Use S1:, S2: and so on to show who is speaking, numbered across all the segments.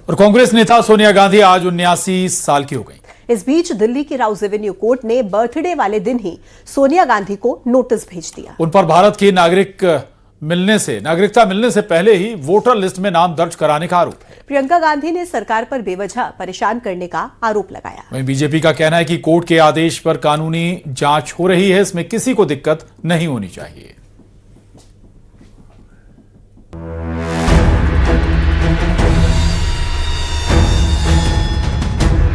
S1: और कांग्रेस नेता सोनिया गांधी आज 79 साल की हो गई।
S2: इस बीच दिल्ली की राउज एवेन्यू कोर्ट ने बर्थडे वाले दिन ही सोनिया गांधी को नोटिस भेज दिया।
S1: उन पर भारत की नागरिकता मिलने से पहले ही वोटर लिस्ट में नाम दर्ज कराने का आरोप है।
S2: प्रियंका गांधी ने सरकार पर बेवजह परेशान करने का आरोप लगाया।
S1: वहीं बीजेपी का कहना है कि कोर्ट के आदेश पर कानूनी जांच हो रही है, इसमें किसी को दिक्कत नहीं होनी चाहिए।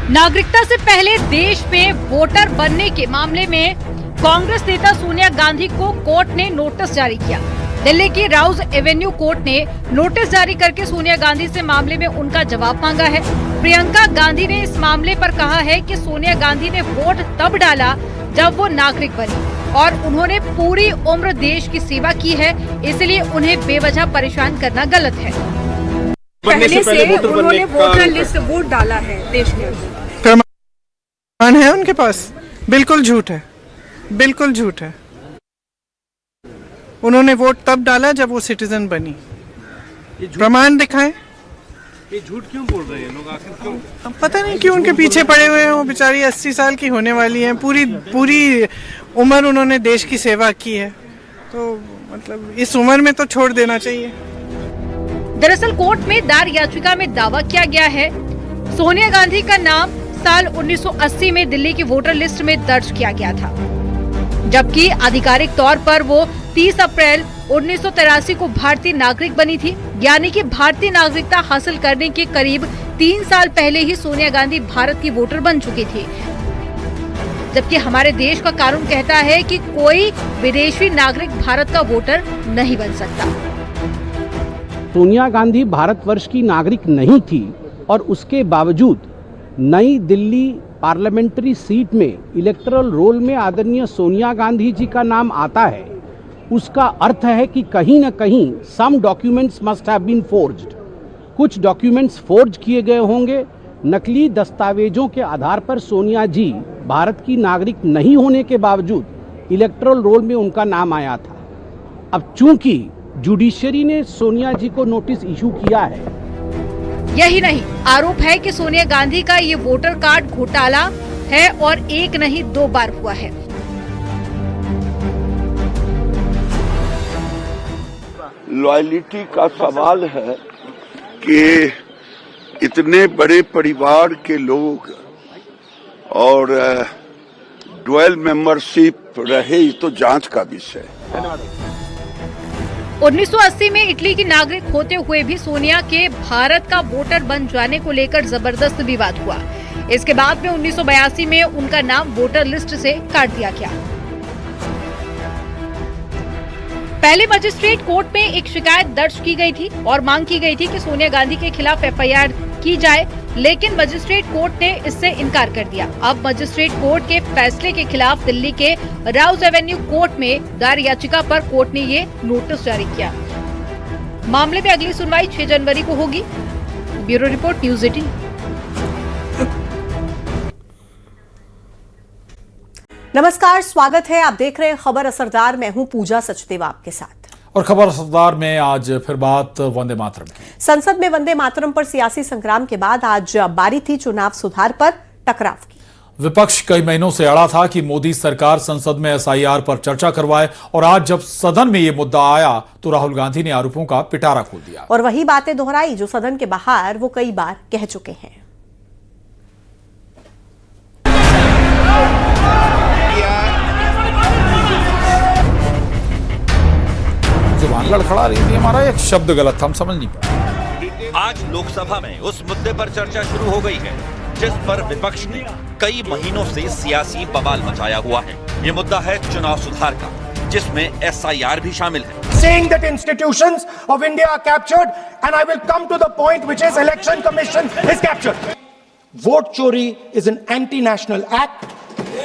S3: नागरिकता से पहले देश में वोटर बनने के मामले में कांग्रेस नेता सोनिया गांधी को कोर्ट ने नोटिस जारी किया। दिल्ली की राउज एवेन्यू कोर्ट ने नोटिस जारी करके सोनिया गांधी से मामले में उनका जवाब मांगा है। प्रियंका गांधी ने इस मामले पर कहा है कि सोनिया गांधी ने वोट तब डाला जब वो नागरिक बनी और उन्होंने पूरी उम्र देश की सेवा की है, इसलिए उन्हें बेवजह परेशान करना गलत है।
S4: पहले से उन्होंने वोटर लिस्ट वोट डाला है देश के अंदर।
S5: प्रमाण है उनके पास? बिल्कुल झूठ है, बिल्कुल झूठ है। उन्होंने वोट तब डाला जब वो सिटीजन बनी। प्रमाण दिखाएं।
S6: ये झूठ क्यों बोल रहे हैं लोग? आखिर क्यों?
S5: पता नहीं क्यों उनके पीछे पड़े हुए हैं। वो बेचारी 80 साल की होने वाली हैं। पूरी उम्र उन्होंने देश की सेवा की है, तो मतलब इस उम्र में तो छोड़ देना चाहिए।
S3: दरअसल कोर्ट में दायर याचिका में दावा किया गया है सोनिया गांधी का नाम साल 1980 में दिल्ली की वोटर लिस्ट में दर्ज किया गया था, जबकि आधिकारिक तौर पर वो 30 अप्रैल 1983 को भारतीय नागरिक बनी थी। यानी कि भारतीय नागरिकता हासिल करने के करीब 3 साल पहले ही सोनिया गांधी भारत की वोटर बन चुकी थी, जबकि हमारे देश का कानून कहता है कि कोई विदेशी नागरिक भारत का वोटर नहीं बन सकता।
S7: सोनिया गांधी भारतवर्ष की नागरिक नहीं थी और उसके बावजूद नई दिल्ली पार्लियामेंट्री सीट में इलेक्टोरल रोल में आदरणीय सोनिया गांधी जी का नाम आता है, उसका अर्थ है कि कहीं न कहीं some documents must have been forged. कुछ डॉक्यूमेंट्स फोर्ज किए गए होंगे। नकली दस्तावेजों के आधार पर सोनिया जी भारत की नागरिक नहीं होने के बावजूद इलेक्टोरल रोल में उनका नाम आया था। अब चूंकि जुडिशरी ने सोनिया जी को नोटिस इशू किया है,
S3: यही नहीं, आरोप है कि सोनिया गांधी का ये वोटर कार्ड घोटाला है और एक नहीं 2 बार हुआ है।
S8: लॉयलिटी का सवाल है कि इतने बड़े परिवार के लोग और डुअल मेंबरशिप रहे, ये तो जांच का विषय है।
S3: 1980 में इटली की नागरिक होते हुए भी सोनिया के भारत का वोटर बन जाने को लेकर जबरदस्त विवाद हुआ। इसके बाद में 1982 में उनका नाम वोटर लिस्ट से काट दिया गया। पहले मजिस्ट्रेट कोर्ट में एक शिकायत दर्ज की गई थी और मांग की गई थी कि सोनिया गांधी के खिलाफ एफआईआर की जाए, लेकिन मजिस्ट्रेट कोर्ट ने इससे इनकार कर दिया। अब मजिस्ट्रेट कोर्ट के फैसले के खिलाफ दिल्ली के राउज एवेन्यू कोर्ट में दायर याचिका पर कोर्ट ने ये नोटिस जारी किया। मामले में अगली सुनवाई 6 जनवरी को होगी। Bureau report, news 18।
S2: नमस्कार, स्वागत है। आप देख रहे हैं खबर असरदार। मैं हूं पूजा सचदेवा आपके साथ।
S1: और खबर असरदार में आज फिर बात वंदे मातरम की।
S2: संसद में वंदे मातरम पर सियासी संग्राम के बाद आज बारी थी चुनाव सुधार पर टकराव की।
S1: विपक्ष कई महीनों से अड़ा था कि मोदी सरकार संसद में एसआईआर पर चर्चा करवाए, और आज जब सदन में ये मुद्दा आया तो राहुल गांधी ने आरोपों का पिटारा खोल दिया
S2: और वही बातें दोहराई जो सदन के बाहर वो कई बार कह चुके हैं।
S1: लड़खड़ा रही थी, हमारा एक शब्द गलत था, हम समझ नहीं पाए।
S9: आज लोकसभा में उस मुद्दे पर चर्चा शुरू हो गई है जिस पर विपक्ष ने कई महीनों से सियासी बवाल मचाया हुआ है। ये मुद्दा है चुनाव सुधार का, जिसमें एसआईआर भी शामिल है।
S10: Saying that institutions of India are captured, and I will come to the point which is Election Commission is captured. Vote chori is an anti-national act,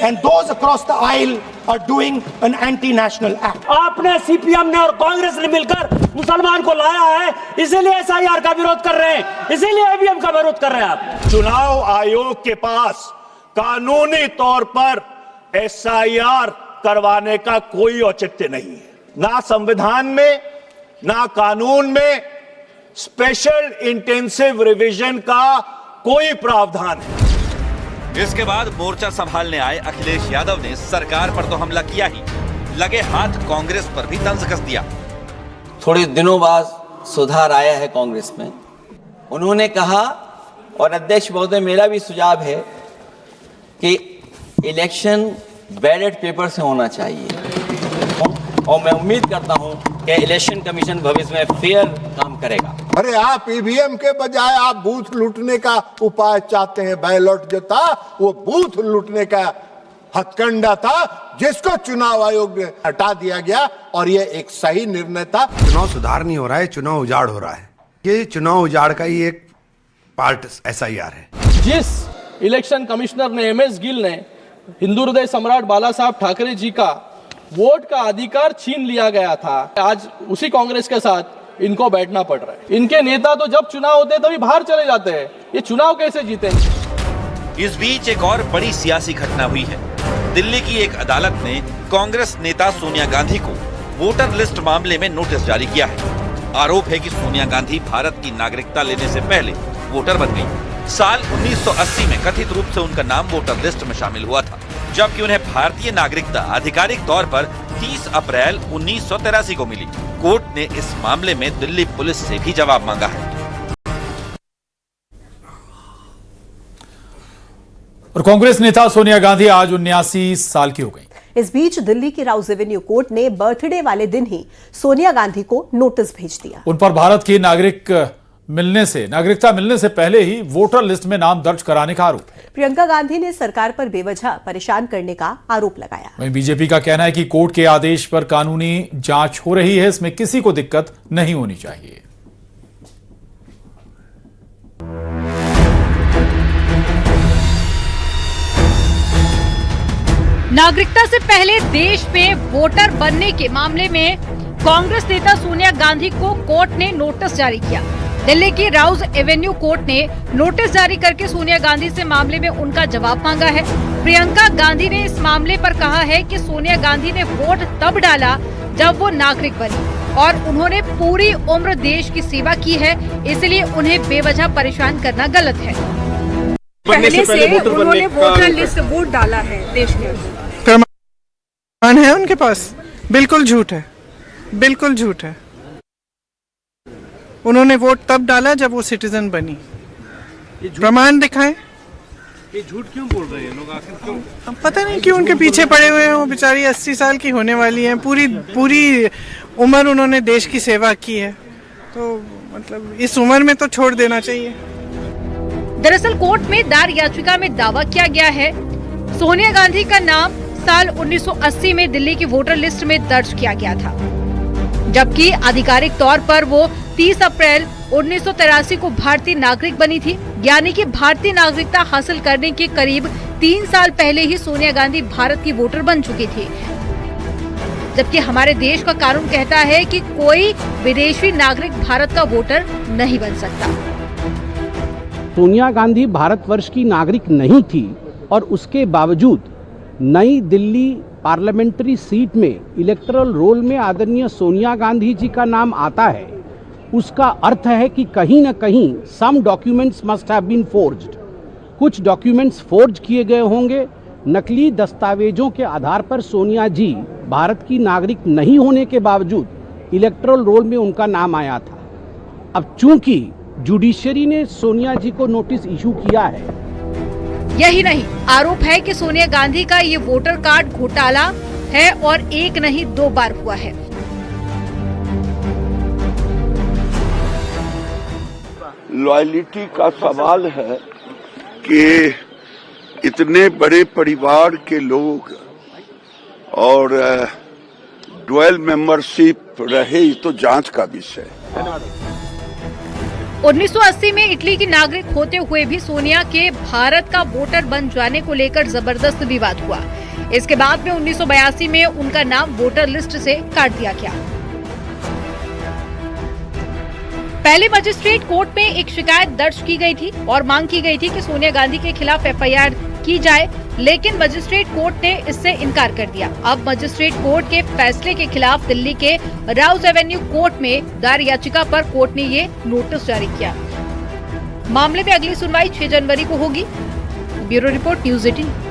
S10: and those across the aisle are doing an anti-national act.
S11: आपने CPM ने और कांग्रेस ने मिलकर मुसलमान को लाया है, इसीलिए एसआईआर का विरोध कर रहे हैं, इसीलिए ईवीएम का विरोध कर रहे हैं आप।
S12: चुनाव आयोग के पास कानूनी तौर पर एसआईआर करवाने का कोई औचित्य नहीं है, ना संविधान में ना कानून में। स्पेशल इंटेंसिव रिवीजन का कोई प्रावधान है।
S9: इसके बाद मोर्चा संभालने आए अखिलेश यादव ने सरकार पर तो हमला किया ही, लगे हाथ कांग्रेस पर भी तंज कस दिया।
S13: थोड़े दिनों बाद सुधार आया है कांग्रेस में। उन्होंने कहा, और अध्यक्ष महोदय मेरा भी सुझाव है कि इलेक्शन बैलेट पेपर से होना चाहिए, और मैं उम्मीद करता हूं कि इलेक्शन कमीशन भविष्य में फेयर काम करेगा।
S14: अरे आप ईवीएम के बजाय आप बूथ लूटने का उपाय चाहते हैं। बैलेट जो था वो बूथ लूटने का हथकंडा था, जिसको चुनाव आयोग ने हटा दिया गया, और ये एक सही निर्णय था।
S15: चुनाव सुधार नहीं हो रहा है, चुनाव उजाड़ हो रहा है। ये चुनाव उजाड़ का ही एक पार्ट एसआईआर है।
S16: जिस इलेक्शन कमिश्नर ने एमएस गिल ने हिंदू हृदय सम्राट बाला साहब ठाकरे जी का वोट का अधिकार छीन लिया गया था, आज उसी कांग्रेस के साथ इनको बैठना पड़ रहा है। इनके नेता तो जब चुनाव होते हैं तभी बाहर चले जाते हैं, ये चुनाव कैसे जीतेंगे?
S9: इस बीच एक और बड़ी सियासी घटना हुई है। दिल्ली की एक अदालत ने कांग्रेस नेता सोनिया गांधी को वोटर लिस्ट मामले में नोटिस जारी किया है। आरोप है कि सोनिया गांधी भारत की नागरिकता लेने से पहले वोटर बन गई। साल 1980 में कथित रूप से उनका नाम वोटर लिस्ट में शामिल हुआ था, जबकि उन्हें भारतीय नागरिकता आधिकारिक तौर पर 30 अप्रैल 1983 को मिली। कोर्ट ने इस मामले में दिल्ली पुलिस से भी जवाब मांगा है।
S1: और कांग्रेस नेता सोनिया गांधी आज 79 साल की हो गई।
S2: इस बीच दिल्ली की राउज एवेन्यू कोर्ट ने बर्थडे वाले दिन ही सोनिया गांधी को नोटिस भेज दिया।
S1: उन पर भारत की नागरिकता मिलने से पहले ही वोटर लिस्ट में नाम दर्ज कराने का आरोप है।
S2: प्रियंका गांधी ने सरकार पर बेवजह परेशान करने का आरोप लगाया।
S1: वहीं बीजेपी का कहना है कि कोर्ट के आदेश पर कानूनी जांच हो रही है, इसमें किसी को दिक्कत नहीं होनी चाहिए।
S3: नागरिकता से पहले देश में वोटर बनने के मामले में कांग्रेस नेता सोनिया गांधी को कोर्ट ने नोटिस जारी किया। दिल्ली की राउज एवेन्यू कोर्ट ने नोटिस जारी करके सोनिया गांधी से मामले में उनका जवाब मांगा है। प्रियंका गांधी ने इस मामले पर कहा है कि सोनिया गांधी ने वोट तब डाला जब वो नागरिक बनी और उन्होंने पूरी उम्र देश की सेवा की है, इसलिए उन्हें बेवजह परेशान करना गलत है।
S4: पहले से उन्होंने वोटर लिस्ट वोट डाला है देश के अंदर।
S5: प्रमाण है उनके पास? बिल्कुल झूठ है, बिल्कुल झूठ है। उन्होंने वोट तब डाला जब वो सिटीजन बनी। प्रमाण दिखाएं।
S6: ये झूठ क्यों बोल रहे हैं लोग, आखिर क्यों?
S5: अब पता नहीं क्यों उनके पीछे पड़े हुए हैं। वो बेचारी 80 साल की होने वाली हैं। पूरी उम्र उन्होंने देश की सेवा की है, तो मतलब इस उम्र में तो छोड़ देना चाहिए।
S3: दरअसल कोर्ट में दायर याचिका में दावा किया गया है सोनिया गांधी का नाम साल 1980 में दिल्ली की वोटर लिस्ट में दर्ज किया गया था, जबकि आधिकारिक तौर पर वो 30 अप्रैल 1983 को भारतीय नागरिक बनी थी। यानी कि भारतीय नागरिकता हासिल करने के करीब 3 साल पहले ही सोनिया गांधी भारत की वोटर बन चुकी थी, जबकि हमारे देश का कानून कहता है कि कोई विदेशी नागरिक भारत का वोटर नहीं बन सकता।
S7: सोनिया गांधी भारतवर्ष की नागरिक नहीं थी और उसके बावजूद नई दिल्ली पार्लियामेंट्री सीट में इलेक्टोरल रोल में आदरणीय सोनिया गांधी जी का नाम आता है, उसका अर्थ है कि कहीं न कहीं some documents must have been forged. कुछ डॉक्यूमेंट्स फोर्ज किए गए होंगे। नकली दस्तावेजों के आधार पर सोनिया जी भारत की नागरिक नहीं होने के बावजूद इलेक्टोरल रोल में उनका नाम आया था। अब चूंकि जुडिशरी ने सोनिया जी को नोटिस इशू किया है,
S3: यही नहीं, आरोप है कि सोनिया गांधी का ये वोटर कार्ड घोटाला है और एक नहीं 2 बार हुआ है।
S8: लॉयलिटी का सवाल है कि इतने बड़े परिवार के लोग और डुअल मेंबरशिप रहे, तो जांच का विषय।
S3: 1980 में इटली की नागरिक होते हुए भी सोनिया के भारत का वोटर बन जाने को लेकर जबरदस्त विवाद हुआ। इसके बाद में 1982 में उनका नाम वोटर लिस्ट से काट दिया गया। पहले मजिस्ट्रेट कोर्ट में एक शिकायत दर्ज की गई थी और मांग की गई थी कि सोनिया गांधी के खिलाफ एफआईआर की जाए, लेकिन मजिस्ट्रेट कोर्ट ने इससे इनकार कर दिया। अब मजिस्ट्रेट कोर्ट के फैसले के खिलाफ दिल्ली के राउज एवेन्यू कोर्ट में दायर याचिका पर कोर्ट ने ये नोटिस जारी किया। मामले में अगली सुनवाई 6 जनवरी को होगी। Bureau report, news 18।